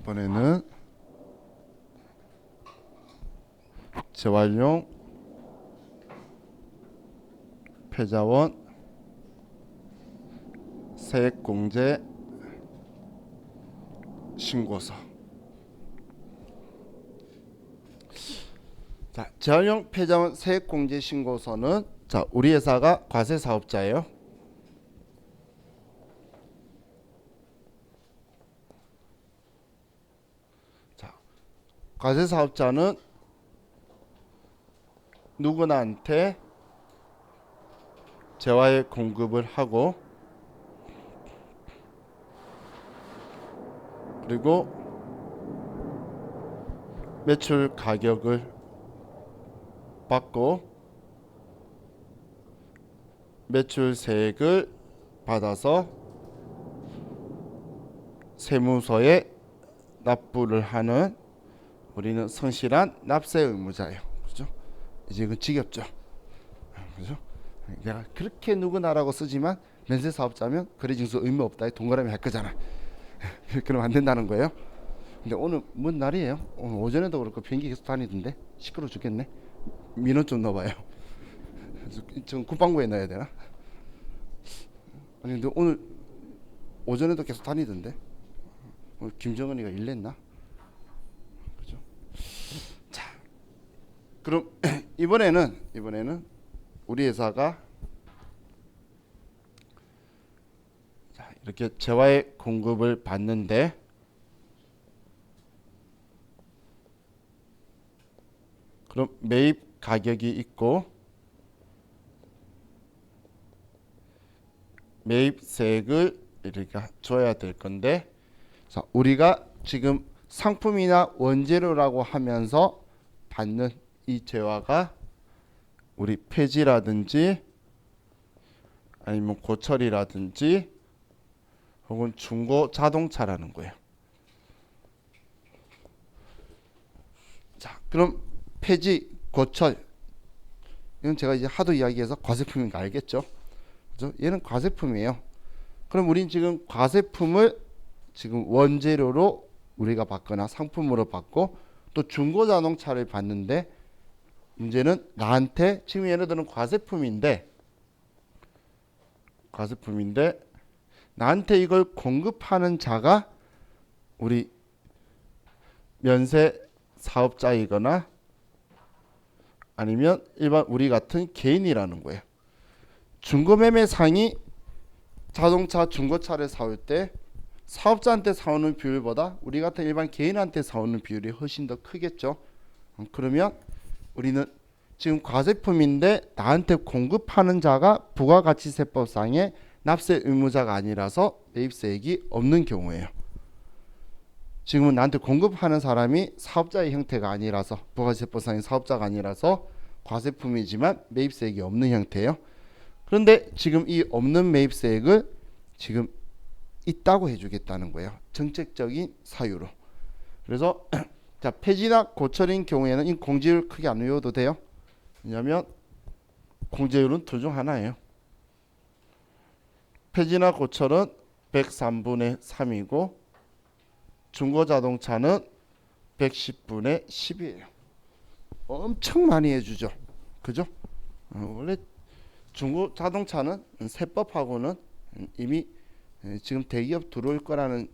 이번에는 재활용 패자원 세액공제 신고서. 자, 재활용 패자원 세액공제 신고서는 우리 회사가 과세 사업자예요. 자, 과세 사업자는 누구나한테 재화액 공급을 하고, 그리고 매출 가격을 받고 매출세액을 받아서 세무서에 납부를 하는, 우리는 성실한 납세 의무자예요. 그죠? 이제 이건 지겹죠. 그죠? 내가 그렇게 누구나라고 쓰지만 면세 사업자면 거래징수 의무 없다, 동그라미 할 거잖아. 그러면 안 된다는 거예요. 근데 오늘 뭔 날이에요? 오늘 오전에도 그렇고 비행기 계속 다니던데 시끄러워 죽겠네. 민원 좀 넣어봐요. 좀 국방부에 넣어야 되나? 아니 근데 오늘 오전에도 계속 다니던데. 오늘 김정은이가 일 냈나? 그죠? 자, 그럼 이번에는 우리 회사가 이렇게 재화액 공급을 받는데, 그럼 매입 가격이 있고 매입세액을 이렇게 줘야 될 건데, 자, 우리가 지금 상품이나 원재료라고 하면서 받는 이 재화가 우리 폐지라든지 아니면 고철이라든지 혹은 중고 자동차라는 거예요. 자, 그럼 폐지, 고철, 이건 제가 이제 하도 이야기해서 과세품인 거 알겠죠? 그죠? 얘는 과세품이에요. 그럼 우린 지금 과세품을 지금 원재료로 우리가 받거나 상품으로 받고 또 중고 자동차를 받는데, 문제는 나한테 지금 얘네들은 과세품인데 나한테 이걸 공급하는 자가 우리 면세 사업자이거나 아니면 일반 우리 같은 개인이라는 거예요. 중고매매상이 자동차 중고차를 사올 때 사업자한테 사오는 비율보다 우리 같은 일반 개인한테 사오는 비율이 훨씬 더 크겠죠. 그러면 우리는 지금 과세품인데 나한테 공급하는 자가 부가가치세법상의 납세 의무자가 아니라서 매입세액이 없는 경우예요. 지금은 나한테 공급하는 사람이 사업자의 형태가 아니라서, 부가가치세법상의 사업자가 아니라서 과세품이지만 매입세액이 없는 형태예요. 그런데 지금 이 없는 매입세액을 지금 있다고 해주겠다는 거예요. 정책적인 사유로. 그래서 자, 폐지나 고철인 경우에는 이 공제율 크게 안 외워도 돼요. 왜냐하면 공제율은 둘 중 하나예요. 폐지나 고철은 103분의 3이고 중고자동차는 110분의 10이에요. 엄청 많이 해주죠. 그죠? 원래 중고자동차는 세법하고는 이미 지금 대기업 들어올 거라는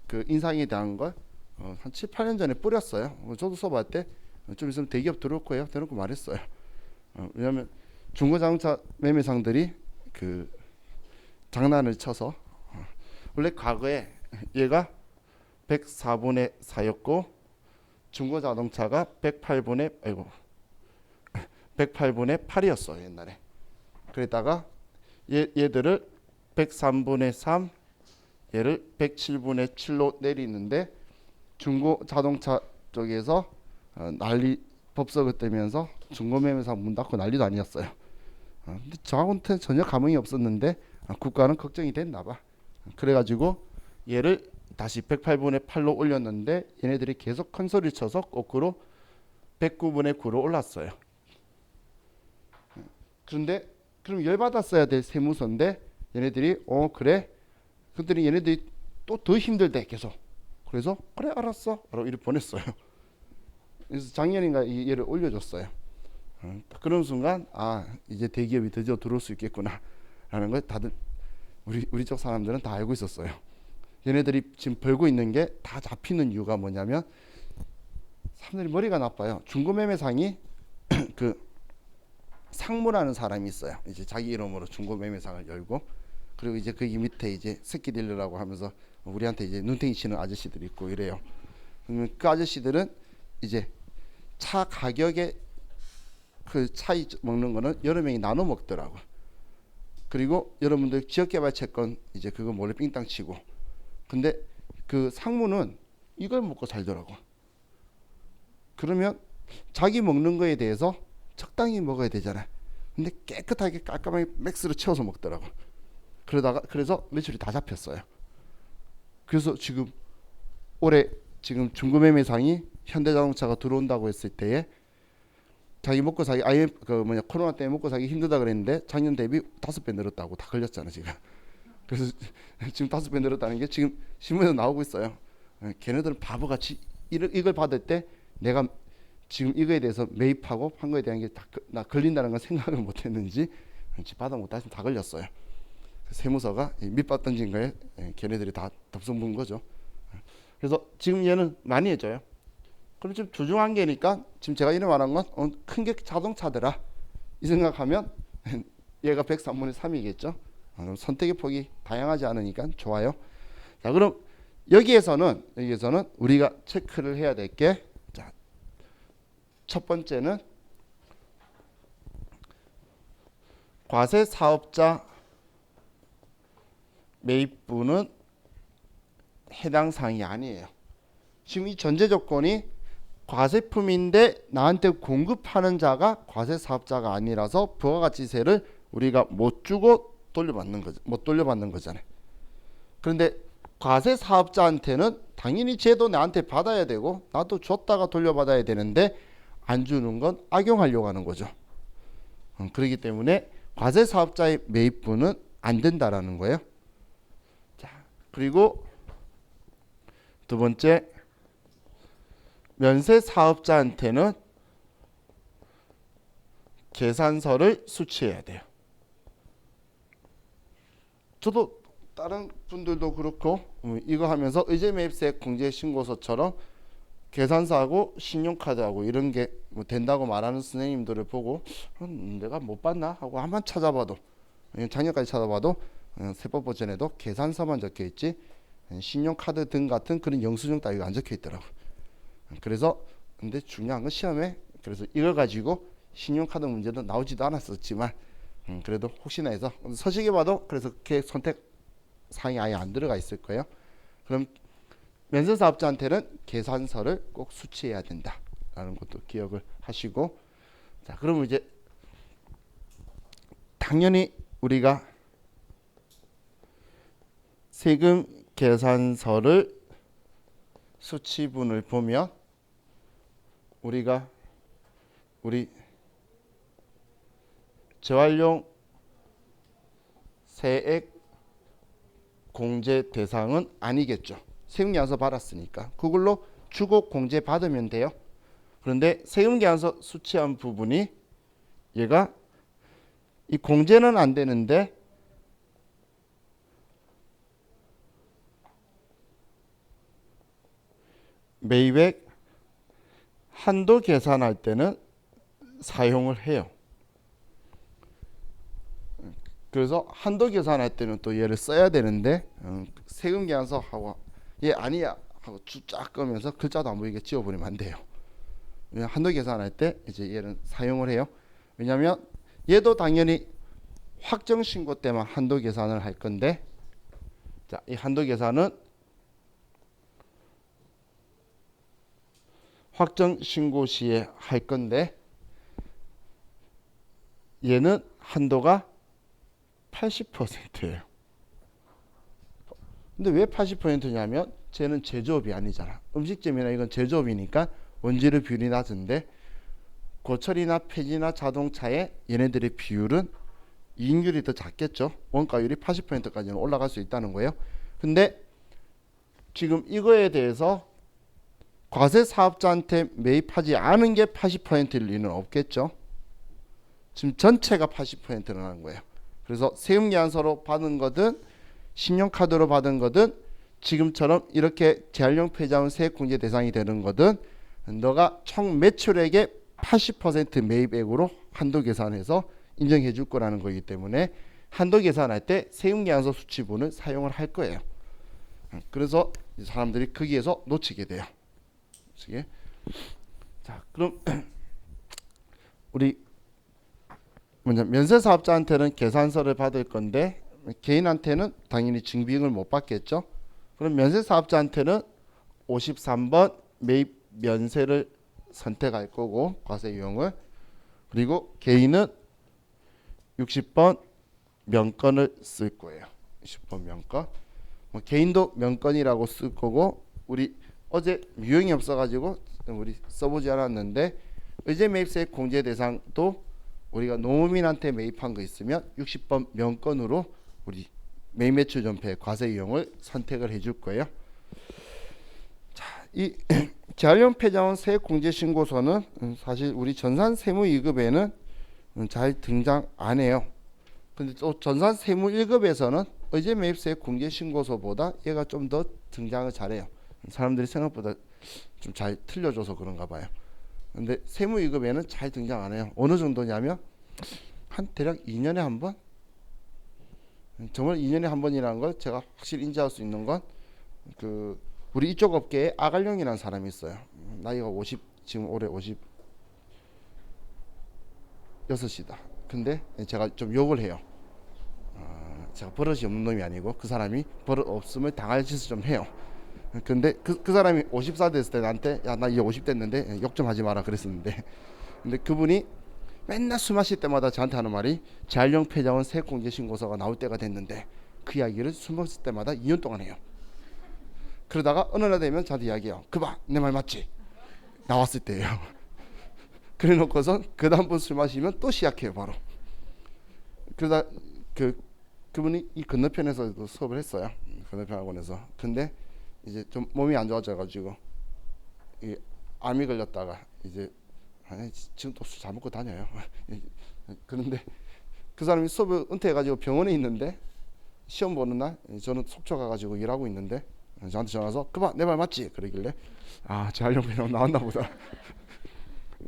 그 인상에 대한 걸 한 7, 8년 전에 뿌렸어요. 저도 수업할 때 좀 있으면 대기업 들어올 거예요. 대놓고 말했어요. 왜냐하면 중고자동차 매매상들이 그 장난을 쳐서 원래 과거에 얘가 104분의 4였고 중고자동차가 108분의 8이었어 옛날에. 그랬다가 얘들을 103분의 3, 얘를 107분의 7로 내리는데 중고자동차 쪽에서 난리 법석을 떼면서 중고매매상 문 닫고 난리도 아니었어요. 근데 저한테 전혀 감흥이 없었는데 국가는 걱정이 됐나 봐. 그래가지고 얘를 다시 108분의 8로 올렸는데 얘네들이 계속 큰 소리 쳐서 거꾸로 109분의 9로 올랐어요. 그런데 그럼 열받았어야 될 세무서인데 얘네들이 그래? 그랬더니 얘네들이 또 더 힘들대 계속. 그래서 그래 알았어 라고 이렇게 보냈어요. 그래서 작년인가 이 얘를 올려줬어요. 그런 순간 이제 대기업이 드디어 들어올 수 있겠구나 라는 걸 다들 우리 쪽 사람들은 다 알고 있었어요. 얘네들이 지금 벌고 있는 게 다 잡히는 이유가 뭐냐면 사람들이 머리가 나빠요. 중고매매상이 그 상무라는 사람이 있어요. 이제 자기 이름으로 중고매매상을 열고, 그리고 이제 거기 밑에 이제 새끼 딜러라고 하면서 우리한테 이제 눈탱이 치는 아저씨들이 있고 이래요. 그러면 그 아저씨들은 이제 차 가격에 그 차이 먹는 거는 여러 명이 나눠 먹더라고. 그리고 여러분들 지역개발 채권 이제 그거 몰래 삥땅 치고, 근데 그 상무는 이걸 먹고 살더라고. 그러면 자기 먹는 거에 대해서 적당히 먹어야 되잖아. 근데 깨끗하게 깔끔하게 맥스로 채워서 먹더라고. 그래서 매출이 다 잡혔어요. 그래서 지금 올해 지금 중고매매상이 현대자동차가 들어온다고 했을 때에 자기 먹고 사기 코로나 때문에 먹고 사기 힘들다 그랬는데 작년 대비 5배 늘었다고 다 걸렸잖아 지금. 그래서 지금 5배 늘었다는 게 지금 신문에 나오고 있어요. 걔네들은 바보같이 이걸 받을 때 내가 지금 이거에 대해서 매입하고 한 거에 대한 게 나 걸린다는 걸 생각을 못했는지 받아 못하시면 다 걸렸어요. 세무서가 밑밥 던진 거에 걔네들이 다 덥석 문 거죠. 그래서 지금 얘는 많이 해줘요. 그럼 지금 주중한 개니까 지금 제가 이런 말한 건 큰 게 자동차더라 이 생각하면 얘가 103분의 3이겠죠. 그럼 선택의 폭이 다양하지 않으니까 좋아요. 자, 그럼 여기에서는 우리가 체크를 해야 될 게, 자, 첫 번째는 과세 사업자 매입부는 해당 사항이 아니에요. 지금 이 전제 조건이 과세품인데 나한테 공급하는 자가 과세 사업자가 아니라서 부가가치세를 우리가 못 주고 못 돌려받는 거잖아요. 그런데 과세 사업자한테는 당연히 쟤도 나한테 받아야 되고 나도 줬다가 돌려받아야 되는데 안 주는 건 악용하려고 하는 거죠. 그렇기 때문에 과세 사업자의 매입부는 안 된다라는 거예요. 자, 그리고 두 번째, 면세 사업자한테는 계산서를 수취해야 돼요. 저도 다른 분들도 그렇고 이거 하면서 의제매입세 공제신고서처럼 계산서하고 신용카드하고 이런 게 뭐 된다고 말하는 선생님들을 보고 내가 못 봤나 하고 한번 찾아봐도, 작년까지 찾아봐도 세법 버전에도 계산서만 적혀 있지 신용카드 등 같은 그런 영수증 따위가 안 적혀 있더라고. 그래서 근데 중요한 건 시험에 그래서 이걸 가지고 신용카드 문제도 나오지도 않았었지만 그래도 혹시나 해서 서식에 봐도 그래서 그 선택 사항이 아예 안 들어가 있을 거예요. 그럼 면세사업자한테는 계산서를 꼭 수취해야 된다라는 것도 기억을 하시고, 자, 그러면 이제 당연히 우리가 세금 계산서를 수취분을 보면 우리 재활용 세액 공제 대상은 아니겠죠. 세금계산서 받았으니까 그걸로 주고 공제 받으면 돼요. 그런데 세금계산서 수취한 부분이 얘가 이 공제는 안 되는데 매입액 한도 계산할 때는 사용을 해요. 그래서 한도 계산할 때는 또 얘를 써야 되는데 세금 계산서하고 얘 아니야 하고 쫙 끄면서 글자도 안 보이게 지워버리면 안 돼요. 한도 계산할 때 이제 얘는 사용을 해요. 왜냐하면 얘도 당연히 확정 신고 때만 한도 계산을 할 건데, 자, 이 한도 계산은 확정 신고 시에 할 건데 얘는 한도가 80%예요. 근데 왜 80%냐면 쟤는 제조업이 아니잖아. 음식점이나 이건 제조업이니까 원재료 비율이 낮은데 고철이나 폐지나 자동차에 얘네들의 비율은 이익률이 더 작겠죠. 원가율이 80%까지는 올라갈 수 있다는 거예요. 근데 지금 이거에 대해서 과세 사업자한테 매입하지 않은 게 80%일 리는 없겠죠. 지금 전체가 80%라는 거예요. 그래서 세금계산서로 받은 거든 신용카드로 받은 거든 지금처럼 이렇게 재활용 폐자원 세액공제 대상이 되는 거든 너가 총 매출액의 80% 매입액으로 한도 계산해서 인정해 줄 거라는 거기 때문에 한도 계산할 때 세금계산서 수치본을 사용을 할 거예요. 그래서 사람들이 거기에서 놓치게 돼요. 자, 그럼 우리 먼저 면세사업자한테는 계산서를 받을 건데 개인한테는 당연히 증빙을 못 받겠죠. 그럼 면세사업자한테는 53번 매입 면세를 선택할 거고 과세 유형을, 그리고 개인은 60번 명건을 쓸 거예요. 60번 명건. 개인도 명건이라고 쓸 거고, 우리 어제 유형이 없어가지고 우리 써보지 않았는데 의제 매입세 공제 대상도 우리가 노무민한테 매입한 거 있으면 60번 명건으로 우리 매입 매출 전폐 과세 유형을 선택을 해줄 거예요. 자, 이 재활용 폐자원 세액 공제 신고서는 사실 우리 전산 세무 2급에는 잘 등장 안 해요. 근데 또 전산 세무 1급에서는 의제 매입세 공제 신고서보다 얘가 좀 더 등장을 잘해요. 사람들이 생각보다 좀 잘 틀려줘서 그런가 봐요. 근데 세무 2급에는 잘 등장 안 해요. 어느 정도냐면 한 대략 2년에 한 번? 정말 2년에 한 번이라는 걸 제가 확실히 인지할 수 있는 건 우리 이쪽 업계에 아갈령이라는 사람이 있어요. 나이가 50, 지금 올해 56이다. 근데 제가 좀 욕을 해요. 제가 버릇이 없는 놈이 아니고 그 사람이 버릇 없음을 당할 짓을 좀 해요. 근데 그 사람이 54 됐을 때 나한테 야 나 이제 50 됐는데 욕 좀 하지 마라 그랬었는데, 근데 그분이 맨날 술 마실 때마다 저한테 하는 말이 재활용 폐자원 세액공제 신고서가 나올 때가 됐는데 그 이야기를 술 먹을 때마다 2년 동안 해요. 그러다가 어느 날 되면 저한테 이야기해요. 그봐 내 말 맞지? 나왔을 때예요. 그래 놓고서 그 다음번 술 마시면 또 시작해요 바로. 그러다 그분이 이 건너편에서도 수업을 했어요. 건너편 학원에서. 근데 이제 좀 몸이 안 좋아져가지고 이 암이 걸렸다가 이제 지금 또 술 잘 먹고 다녀요. 그런데 그 사람이 수업을 은퇴해가지고 병원에 있는데 시험 보는 날 저는 속초 가가지고 일하고 있는데 저한테 전화 와서 그봐 내 말 맞지? 그러길래 재활용 폐자원 나왔나 보다.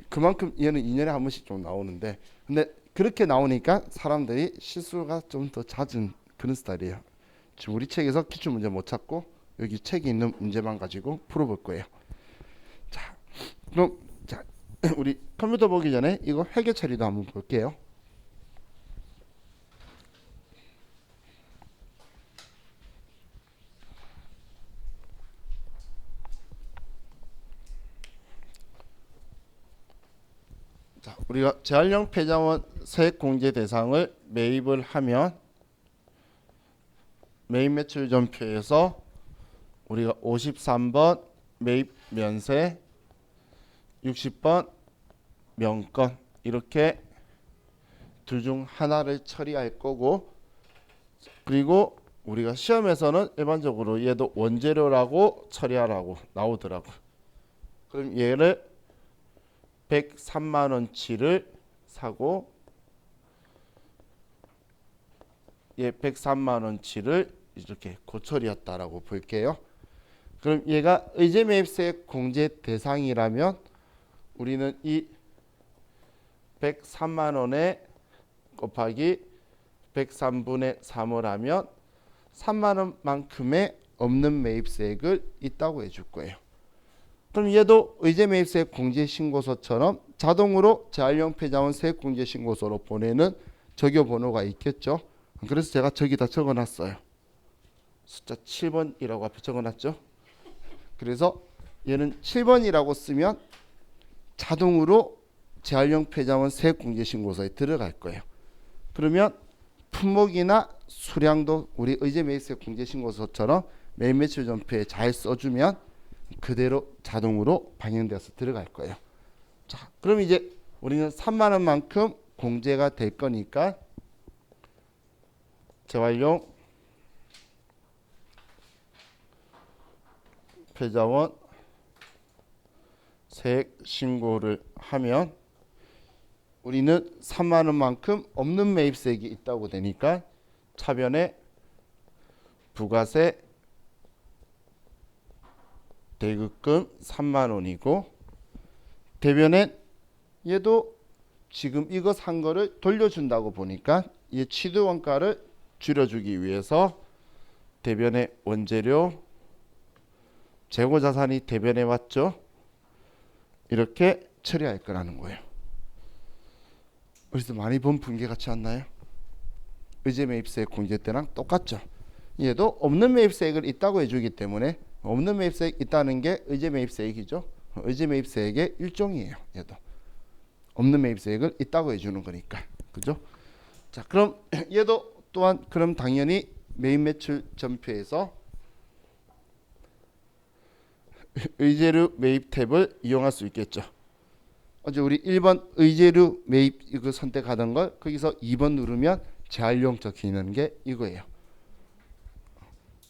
그만큼 얘는 2년에 한 번씩 좀 나오는데, 근데 그렇게 나오니까 사람들이 실수가 좀 더 잦은 그런 스타일이에요. 지금 우리 책에서 기출 문제 못 찾고 여기 책에 있는 문제만 가지고 풀어볼 거예요. 자, 그럼 우리 컴퓨터 보기 전에 이거 회계 처리도 한번 볼게요. 자, 우리가 재활용 폐자원 세액 공제 대상을 매입을 하면 매입 매출 전표에서 우리가 53번 매입 면세, 60번 명건 이렇게 둘 중 하나를 처리할 거고, 그리고 우리가 시험에서는 일반적으로 얘도 원재료라고 처리하라고 나오더라고. 그럼 얘를 103만 원치를 사고 얘 103만 원치를 이렇게 고처리했다라고 볼게요. 그럼 얘가 의제 매입세 공제 대상이라면 우리는 이 103만 원에 곱하기 103분의 3을 하면 3만 원만큼의 없는 매입세액을 있다고 해줄 거예요. 그럼 얘도 의제 매입세 공제 신고서처럼 자동으로 재활용 폐자원 세액 공제 신고서로 보내는 적요 번호가 있겠죠. 그래서 제가 저기다 적어놨어요. 숫자 7번이라고 앞에 적어놨죠. 그래서 얘는 7번이라고 쓰면 자동으로 재활용 폐자원 세액 공제 신고서에 들어갈 거예요. 그러면 품목이나 수량도 우리 의제 매입세 공제 신고서처럼 매입 매출 전표에 잘 써주면 그대로 자동으로 반영돼서 들어갈 거예요. 자, 그럼 이제 우리는 3만 원만큼 공제가 될 거니까 재활용 패자원 세액 신고를 하면 우리는 3만 원만큼 없는 매입세액이 있다고 되니까 차변에 부가세 대급금 3만 원이고 대변에 얘도 지금 이거 산 거를 돌려준다고 보니까 이 취득원가를 줄여주기 위해서 대변의 원재료 재고자산이 대변에 왔죠. 이렇게 처리할 거라는 거예요. 그래서 많이 본 분계 같지 않나요? 의제 매입세액 공제 때랑 똑같죠. 얘도 없는 매입세액을 있다고 해주기 때문에 없는 매입세액 있다는 게 의제 매입세액이죠. 의제 매입세액의 일종이에요. 얘도 없는 매입세액을 있다고 해주는 거니까, 그죠? 자, 그럼 얘도 또한 그럼 당연히 매입 매출 전표에서 의제류 매입 탭을 이용할 수 있겠죠. 어제 우리 1번 의제류 매입 이거 선택하던 걸 거기서 2번 누르면 재활용 적혀 있는 게 이거예요.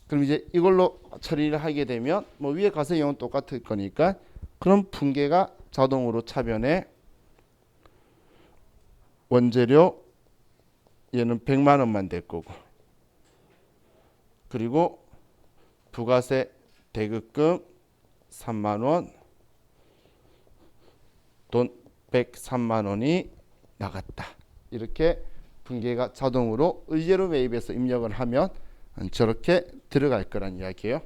그럼 이제 이걸로 처리를 하게 되면 뭐 위에 가서 영은 똑같을 거니까 그럼 분계가 자동으로 차변에 원재료 얘는 100만 원만 될 거고 그리고 부가세 대급금 3만 원 돈 103만 원이 나갔다. 이렇게 분계가 자동으로 의제로 매입해서 입력을 하면 저렇게 들어갈 거란 이야기예요.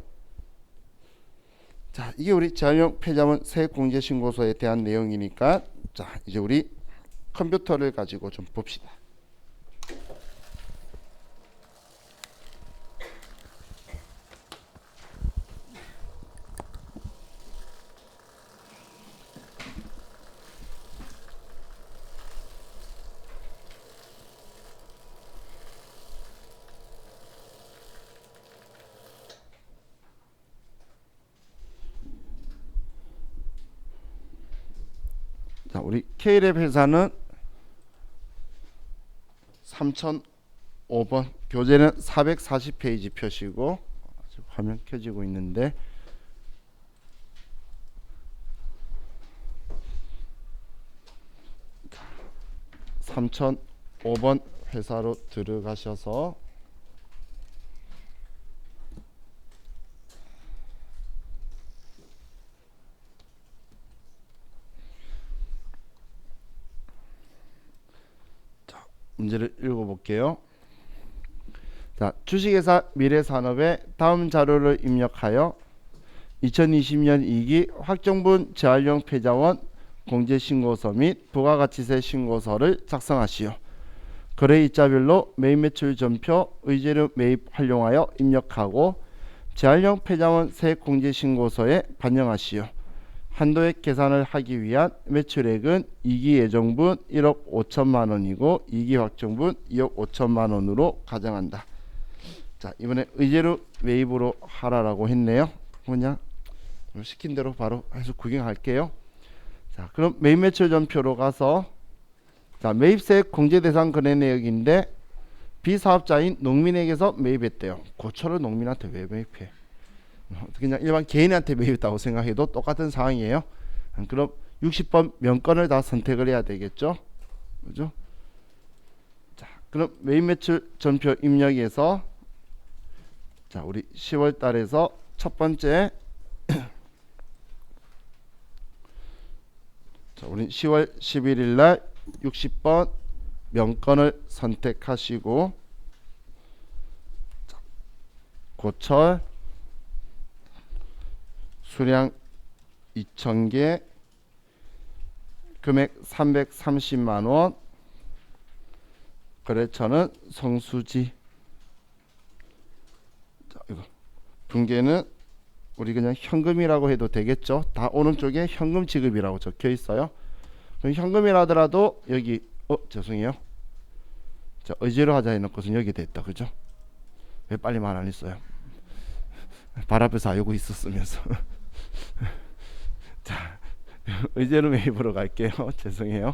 자, 이게 우리 재활용 폐자원 세액공제신고서에 대한 내용이니까 자, 이제 우리 컴퓨터를 가지고 좀 봅시다. 자, 우리 K랩 회사는 3005번 교재는 440페이지 표시고 화면 켜지고 있는데 자, 3005번 회사로 들어가셔서 문제를 읽어볼게요. 자, 주식회사 미래산업에 다음 자료를 입력하여 2020년 2기 확정분 재활용 폐자원 공제신고서 및 부가가치세 신고서를 작성하시오. 거래일자별로 매입매출 전표 의제료 매입 활용하여 입력하고 재활용 폐자원 세액공제신고서에 반영하시오. 한도액 계산을 하기 위한 매출액은 2기 예정분 1억 5천만 원이고 2기 확정분 2억 5천만 원으로 가정한다. 자, 이번에 의제료 매입으로 하라라고 했네요. 그냥 시킨 대로 바로 해서 구경할게요. 자, 그럼 매입 매출 전표로 가서 자, 매입세액 공제 대상 거래 내역인데 비사업자인 농민에게서 매입했대요. 고철을 농민한테 왜 매입해? 그냥 일반 개인한테 매입했다고 생각해도 똑같은 상황이에요. 그럼 60번 명건을 다 선택을 해야 되겠죠. 그죠? 자, 그럼 매입 매출 전표 입력에서 자, 우리 10월 달에서 첫 번째 자, 우리 10월 11일 날 60번 명건을 선택하시고 자, 고철 수량 2,000개 금액 330만원 거래처는 성수지. 자, 이거 분계는 우리 그냥 현금이라고 해도 되겠죠. 다 오른쪽에 현금 지급이라고 적혀 있어요. 그럼 현금이라 하더라도 여기 죄송해요. 자, 의제로 하자 해놓고서 여기 됐다. 그죠? 왜 빨리 말 안 했어요? 발 앞에서 알고 있었으면서. 자, 의제로 매입으로 갈게요. 죄송해요.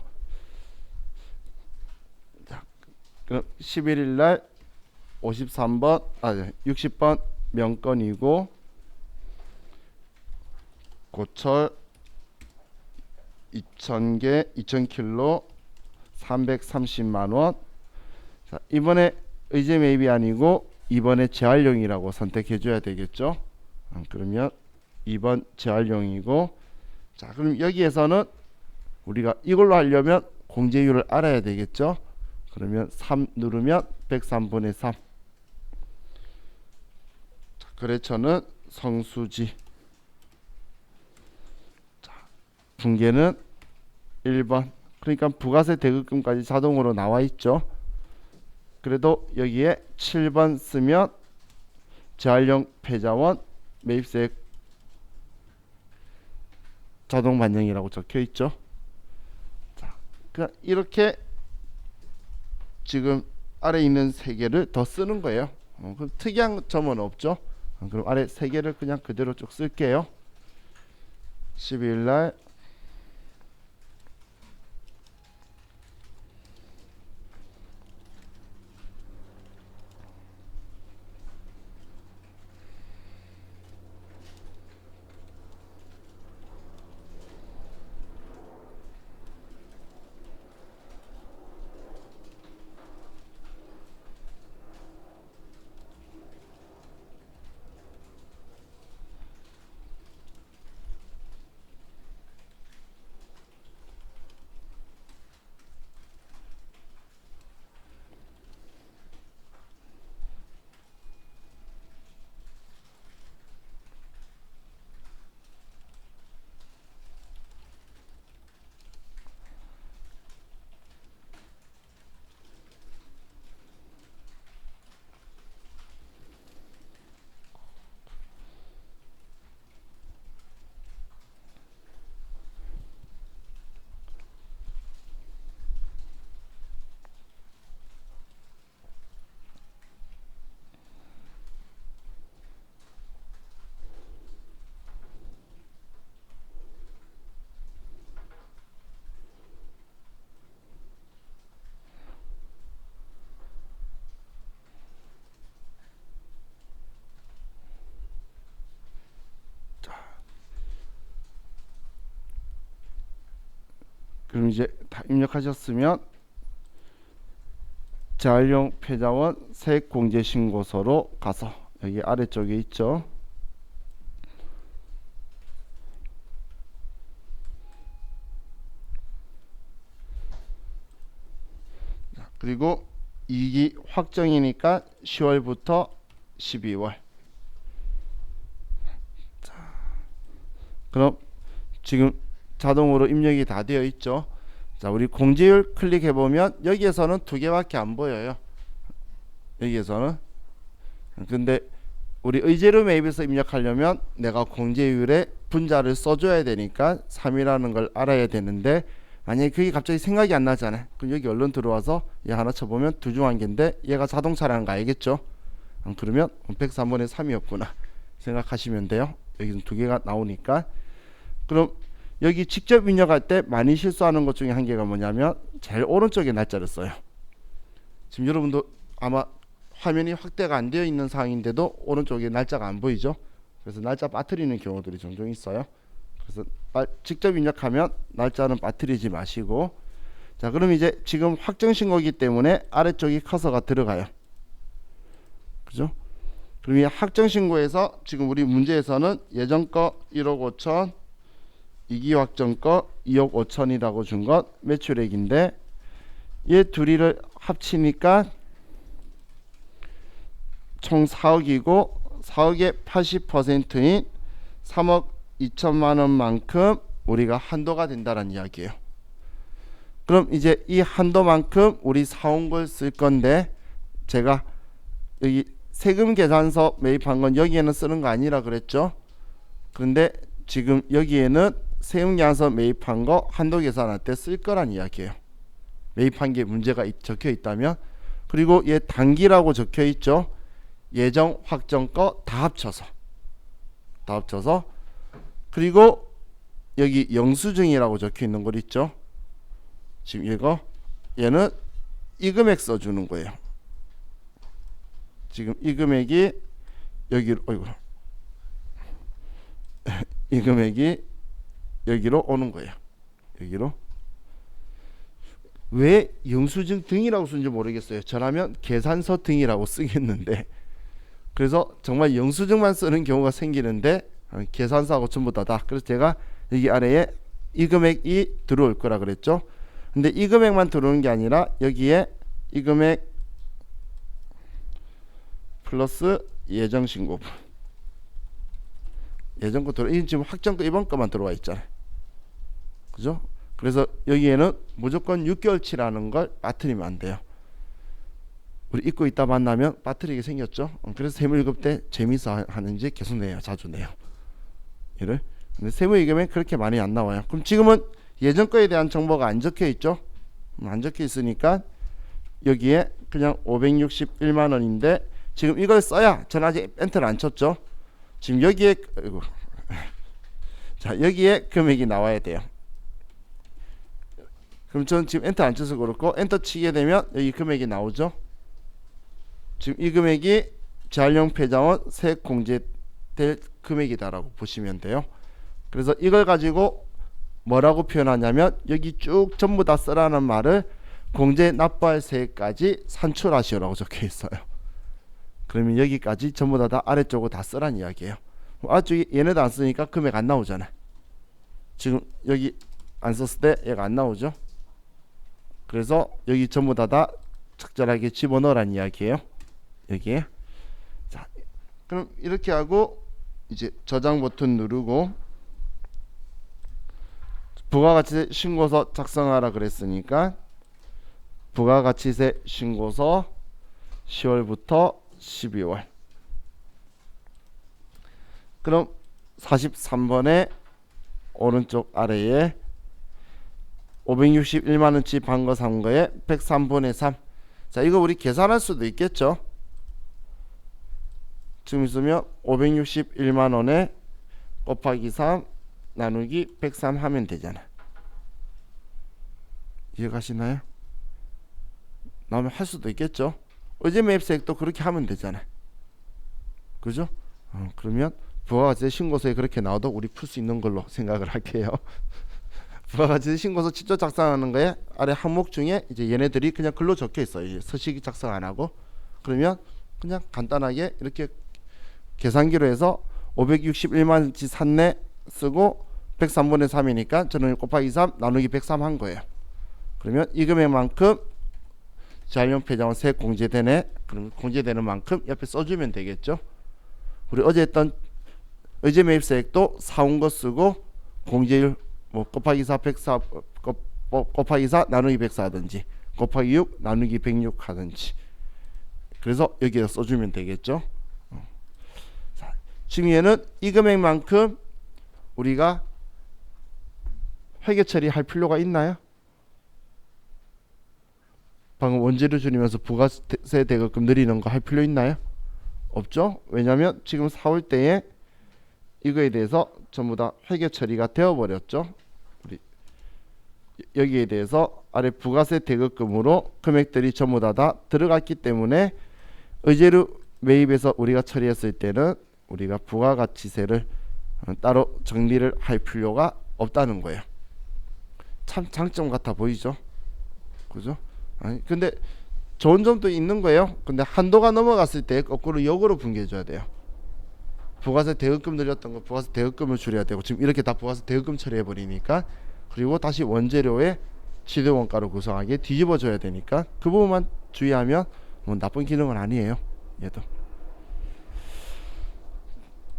자, 그럼 11일 날 53번 60번 명건이고 고철 2,000개 2,000킬로 330만원. 자, 이번에 의제 매입이 아니고 이번에 재활용이라고 선택해 줘야 되겠죠. 그러면 2번 재활용이고, 자 그럼 여기에서는 우리가 이걸로 하려면 공제율을 알아야 되겠죠. 그러면 3 누르면 103분의 3. 자, 거래처는 성수지. 자, 분계는 1번. 그러니까 부가세 대급금까지 자동으로 나와 있죠. 그래도 여기에 7번 쓰면 재활용 패자원 매입세 자동 반영이라고 적혀 있죠. 자, 이렇게 지금 아래 있는 세 개를 더 쓰는 거예요. 그럼 특이한 점은 없죠. 그럼 아래 세 개를 그냥 그대로 쭉 쓸게요. 12일 날 그럼 이제 다 입력하셨으면 재활용 패자원 세액공제신고서로 가서 여기 아래쪽에 있죠. 그리고 이익이 확정이니까 10월부터 12월. 자, 그럼 지금 자동으로 입력이 다 되어 있죠. 자, 우리 공제율 클릭해 보면 여기에서는 두 개밖에 안 보여요. 여기에서는. 근데 우리 의제료 매입에서 입력하려면 내가 공제율에 분자를 써줘야 되니까 3이라는 걸 알아야 되는데, 만약에 그게 갑자기 생각이 안 나잖아요. 그럼 여기 얼른 들어와서 얘 하나 쳐보면 두 중 한 개인데 얘가 자동차라는 거 알겠죠? 그러면 103분의 3이었구나 생각하시면 돼요. 여기는 두 개가 나오니까. 그럼 여기 직접 입력할 때 많이 실수하는 것 중에 한 개가 뭐냐면 제일 오른쪽에 날짜를 써요. 지금 여러분도 아마 화면이 확대가 안 되어 있는 상황인데도 오른쪽에 날짜가 안 보이죠? 그래서 날짜 빠뜨리는 경우들이 종종 있어요. 그래서 직접 입력하면 날짜는 빠뜨리지 마시고. 자, 그럼 이제 지금 확정 신고이기 때문에 아래쪽이 커서가 들어가요. 그죠? 그럼 이 확정 신고에서 지금 우리 문제에서는 예전 거 1억 5천, 이기 확정 거 2억 5천이라고 준 것 매출액인데, 얘 둘이를 합치니까 총 4억이고 4억의 80%인 3억 2천만 원만큼 우리가 한도가 된다는 이야기예요. 그럼 이제 이 한도만큼 우리 사온 걸 쓸 건데, 제가 여기 세금 계산서 매입한 건 여기에는 쓰는 거 아니라 그랬죠. 그런데 지금 여기에는 세금 계산서 매입한 거 한도 계산할 때 쓸 거란 이야기예요. 매입한 게 문제가 적혀 있다면. 그리고 얘 단기라고 적혀 있죠. 예정 확정 거 다 합쳐서 그리고 여기 영수증이라고 적혀 있는 거 있죠. 지금 이거 얘는 이 금액 써주는 거예요. 지금 이 금액이 여기로, 어이구, 이 금액이 여기로 오는 거예요. 여기로. 왜 영수증 등이라고 쓰는지 모르겠어요. 저라면 계산서 등이라고 쓰겠는데, 그래서 정말 영수증만 쓰는 경우가 생기는데 계산서하고 전부 다다. 그래서 제가 여기 아래에 이 금액이 들어올 거라 그랬죠. 근데 이 금액만 들어오는 게 아니라 여기에 이 금액 플러스 예정신고분, 예전거 들어, 이 지금 확정거 이번 거만 들어와 있잖아요. 그죠? 그래서 여기에는 무조건 6개월치라는 걸 빠뜨리면 안 돼요. 우리 잊고 있다 만나면 빠뜨리게 생겼죠. 그래서 세무일급 때 재미있어 하는지 계속 내요. 자주 내요. 얘를. 근데 세무이금은 그렇게 많이 안 나와요. 그럼 지금은 예전 거에 대한 정보가 안 적혀 있죠. 안 적혀 있으니까 여기에 그냥 561만 원인데 지금 이걸 써야, 전 아직 엔터를 안 쳤죠. 지금 여기에 자, 여기에 금액이 나와야 돼요. 그럼 저는 지금 엔터 안 쳐서 그렇고, 엔터 치게 되면 여기 금액이 나오죠. 지금 이 금액이 재활용 폐자원 세액 공제될 금액이다라고 보시면 돼요. 그래서 이걸 가지고 뭐라고 표현하냐면, 여기 쭉 전부 다 쓰라는 말을 공제 납부할 세액까지 산출하시오라고 적혀 있어요. 그러면 여기까지 전부 다 아래쪽으로 다 쓰란 이야기예요. 아래쪽에 얘네도 안 쓰니까 금액 안 나오잖아. 지금 여기 안 썼을 때 얘가 안 나오죠. 그래서 여기 전부 다 적절하게 집어넣으란 이야기예요. 여기에. 자, 그럼 이렇게 하고 이제 저장 버튼 누르고 부가가치세 신고서 작성하라 그랬으니까 부가가치세 신고서 10월부터 12월. 그럼 43번에 오른쪽 아래에 561만원치 반거 산 거에 103분의 3. 자, 이거 우리 계산할 수도 있겠죠. 지금 있으면 561만원에 곱하기 3 나누기 103 하면 되잖아. 이해가시나요? 나오면 할 수도 있겠죠. 의제 매입세액도 그렇게 하면 되잖아. 그죠? 그러면 부가가치세 신고서에 그렇게 나와도 우리 풀 수 있는 걸로 생각을 할게요. 부가가치세 신고서 직접 작성하는 거에 아래 항목 중에 이제 얘네들이 그냥 글로 적혀 있어요. 이제 서식 작성 안 하고. 그러면 그냥 간단하게 이렇게 계산기로 해서 561만원치 샀네 쓰고 103분의 3이니까 저는 곱하기 3 나누기 103 한 거예요. 그러면 이 금액만큼 재활용 폐자원 세액 공제되네. 그럼 공제되는 만큼 옆에 써주면 되겠죠. 우리 어제 했던 의제 매입세액도 사온 거 쓰고 공제율 뭐 곱하기 4 104 곱하기 4 나누기 104 하든지 곱하기 6 나누기 106 하든지, 그래서 여기에 써주면 되겠죠. 자, 지금 얘는 이 금액만큼 우리가 회계 처리할 필요가 있나요? 방금 원재료 줄이면서 부가세 대금금 늘리는 거 할 필요 있나요? 없죠. 왜냐하면 지금 4월 때에 이거에 대해서 전부 다 회계 처리가 되어 버렸죠. 우리 여기에 대해서 아래 부가세 대금금으로 금액들이 전부 다 들어갔기 때문에 의제료 매입에서 우리가 처리했을 때는 우리가 부가가치세를 따로 정리를 할 필요가 없다는 거예요. 참 장점 같아 보이죠? 그죠? 아니, 근데 좋은 점도 있는 거예요. 근데 한도가 넘어갔을 때 거꾸로 역으로 분개해줘야 돼요. 부가세 대금금 늘렸던 거 부가세 대금금을 줄여야 되고, 지금 이렇게 다 부가세 대금금 처리해 버리니까, 그리고 다시 원재료의 취득 원가로 구성하게 뒤집어 줘야 되니까 그 부분만 주의하면 뭐 나쁜 기능은 아니에요. 얘도.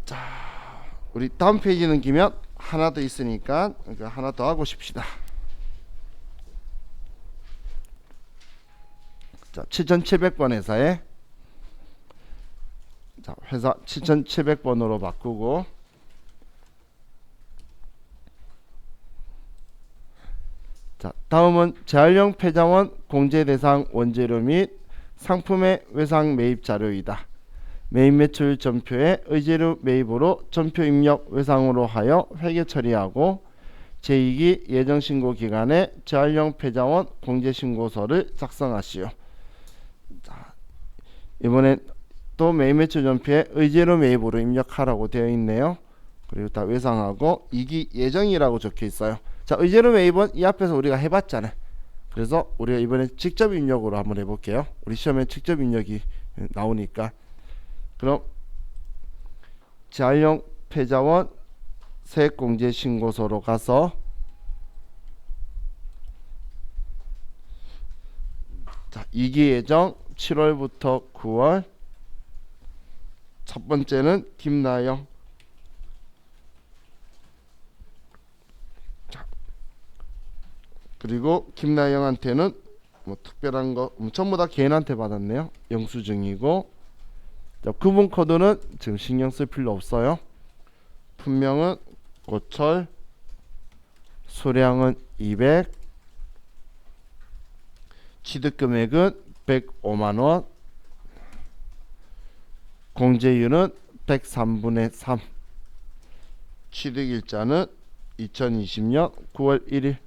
자, 우리 다음 페이지 넘기면 하나 더 있으니까 하나 더 하고 싶시다. 자, 7700번 회사에, 자, 회사 7700번으로 바꾸고, 자, 다음은 재활용 폐자원 공제 대상 원재료 및 상품의 외상 매입 자료이다. 매입 매출 전표에 의제료 매입으로 전표 입력 외상으로 하여 회계 처리하고 제2기 예정신고 기간에 재활용 폐자원 공제 신고서를 작성하시오. 자, 이번엔 또 매입 매출 전표에 의제료 매입으로 입력하라고 되어 있네요. 그리고 다 외상하고 이기 예정이라고 적혀 있어요. 자, 의제는 웨이번 이 앞에서 우리가 해봤잖아요. 그래서 우리가 이번에 직접 입력으로 한번 해볼게요. 우리 시험에 직접 입력이 나오니까. 그럼 재활용 패자원 세액공제 신고서로 가서 자, 이기 예정 7월부터 9월. 첫 번째는 김나영. 자, 그리고 김나영한테는 뭐 특별한 거 전부 다 개인한테 받았네요. 영수증이고. 자, 구분 코드는 지금 신경 쓸 필요 없어요. 품명은 고철, 수량은 200, 취득금액은 105만원, 공제율은 103분의 3, 취득일자는 2020년 9월 1일.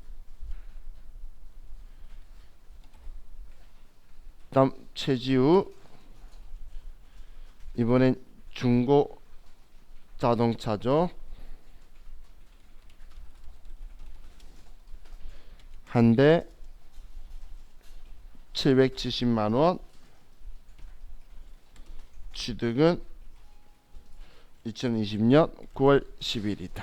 다음 최지우. 이번엔 중고 자동차죠. 한 대 770만원, 취득은 2020년 9월 10일이다.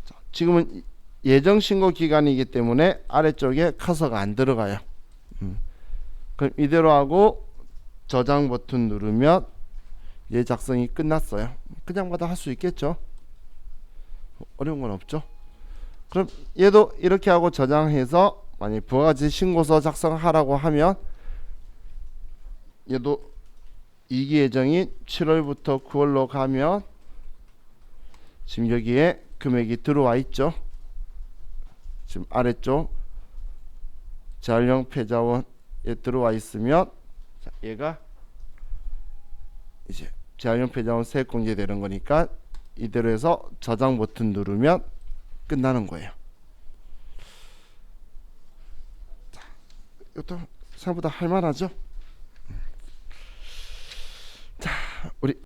자, 지금은 예정 신고 기간이기 때문에 아래쪽에 커서가 안 들어가요. 그럼 이대로 하고 저장 버튼 누르면 얘 작성이 끝났어요. 그냥 마다 할 수 있겠죠. 어려운 건 없죠. 그럼 얘도 이렇게 하고 저장해서 만약 부가가치 신고서 작성하라고 하면 얘도 이기 예정이 7월부터 9월로 가면 지금 여기에 금액이 들어와 있죠. 지금 아래쪽 재활용 패자원에 들어와 있으면 자, 얘가 이제 재활용 패자원 세액공제 되는 거니까 이대로 해서 저장 버튼 누르면 끝나는 거예요. 자, 이것도 생각보다 할만하죠.